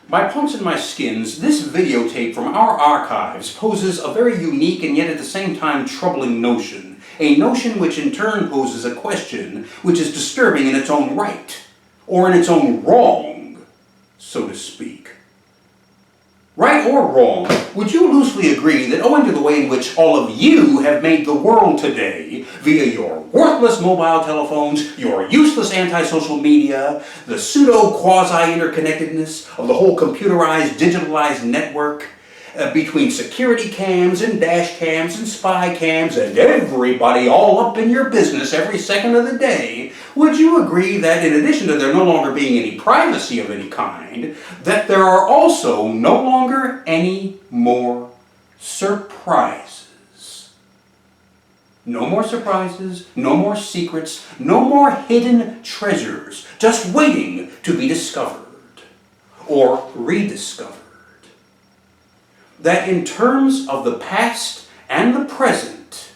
My punks and my skins, this videotape from our archives poses a very unique and yet at the same time troubling notion. A notion which in turn poses a question which is disturbing in its own right, or in its own wrong, so to speak. Right or wrong, would you loosely agree that owing to the way in which all of you have made the world today, via your worthless mobile telephones, your useless anti-social media, the pseudo-quasi-interconnectedness of the whole computerized, digitalized network, between security cams and dash cams and spy cams and everybody all up in your business every second of the day, would you agree that in addition to there no longer being any privacy of any kind, that there are also no longer any more surprises? No more surprises, no more secrets, no more hidden treasures, just waiting to be discovered or rediscovered. That in terms of the past and the present,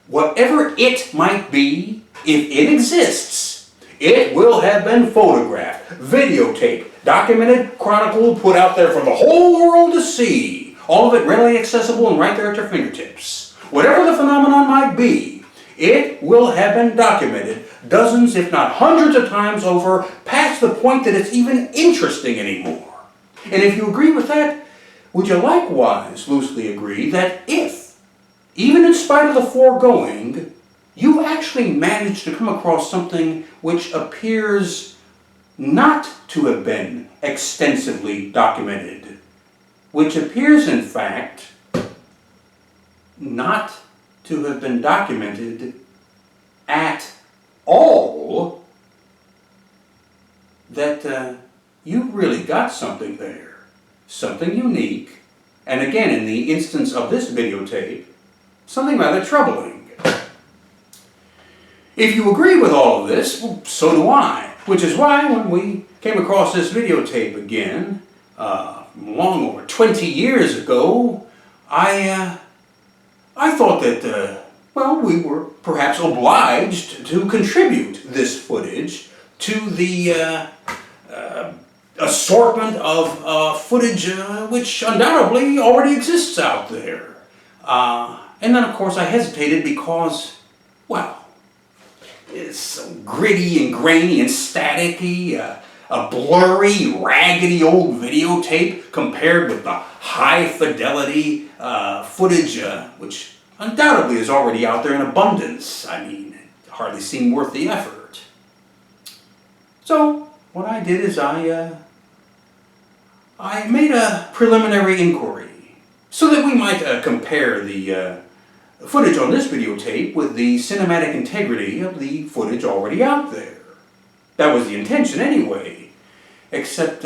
whatever it might be, if it exists, it will have been photographed, videotaped, documented, chronicled, put out there for the whole world to see. All of it readily accessible and right there at your fingertips. Whatever the phenomenon might be, it will have been documented dozens, if not hundreds of times over, past the point that it's even interesting anymore. And if you agree with that, would you likewise loosely agree that if, even in spite of the foregoing, you actually managed to come across something which appears not to have been extensively documented, which appears in fact not to have been documented at all, that you've really got something there. Something unique, and again in the instance of this videotape, something rather troubling. If you agree with all of this, well, so do I. Which is why when we came across this videotape again, long over 20 years ago, I thought that, we were perhaps obliged to contribute this footage to the assortment of footage which undoubtedly already exists out there. And then of course I hesitated because, well, it's so gritty and grainy and staticky, a blurry, raggedy old videotape compared with the high fidelity footage which undoubtedly is already out there in abundance. I mean, it hardly seemed worth the effort. So what I did is I made a preliminary inquiry so that we might compare the footage on this videotape with the cinematic integrity of the footage already out there. That was the intention anyway, except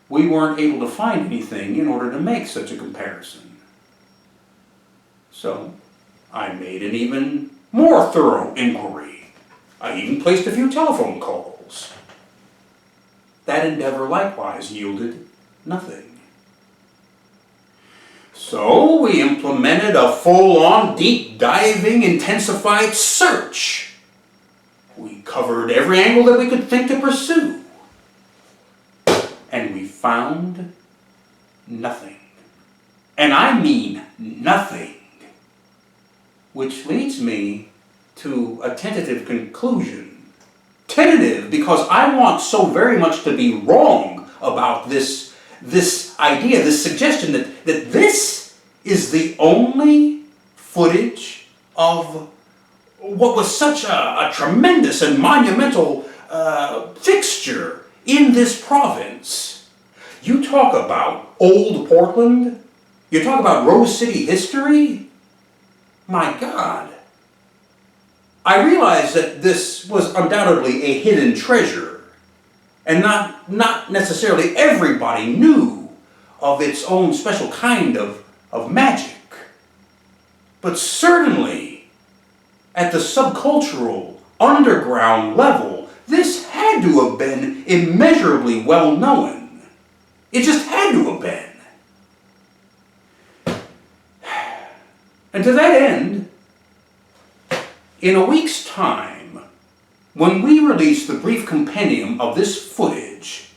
we weren't able to find anything in order to make such a comparison. So I made an even more thorough inquiry. I even placed a few telephone calls. That endeavor likewise yielded nothing. So we implemented a full-on, deep-diving, intensified search. We covered every angle that we could think to pursue. And we found nothing. And I mean nothing. Which leads me to a tentative conclusion. Tentative because I want so very much to be wrong about this idea, this suggestion that this is the only footage of what was such a tremendous and monumental fixture in this province. You talk about old Portland, you talk about Rose City history, my God. I realize that this was undoubtedly a hidden treasure, and not necessarily everybody knew of its own special kind of magic. But certainly, at the subcultural, underground level, this had to have been immeasurably well known. It just had to have been. And to that end, in a week's time, when we release the brief compendium of this footage,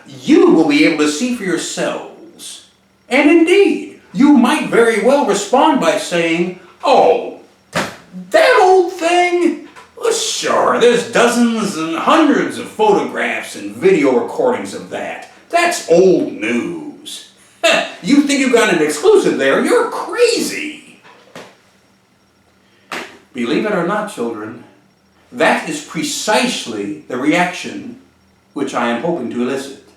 you will be able to see for yourselves. And indeed, you might very well respond by saying, "Oh, that old thing? Well, sure, there's dozens and hundreds of photographs and video recordings of that. That's old news. You think you got an exclusive there? You're crazy." Believe it or not, children, that is precisely the reaction which I am hoping to elicit.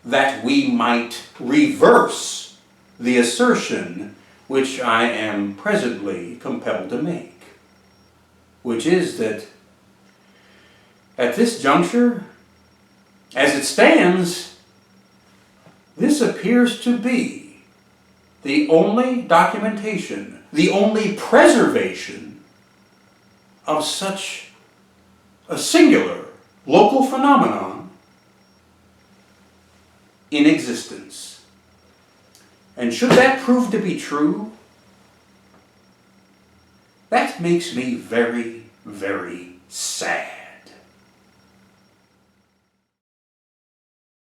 That we might reverse the assertion which I am presently compelled to make, which is that at this juncture, as it stands, this appears to be the only documentation, the only preservation of such a singular local phenomenon in existence. And should that prove to be true, that makes me very, very sad.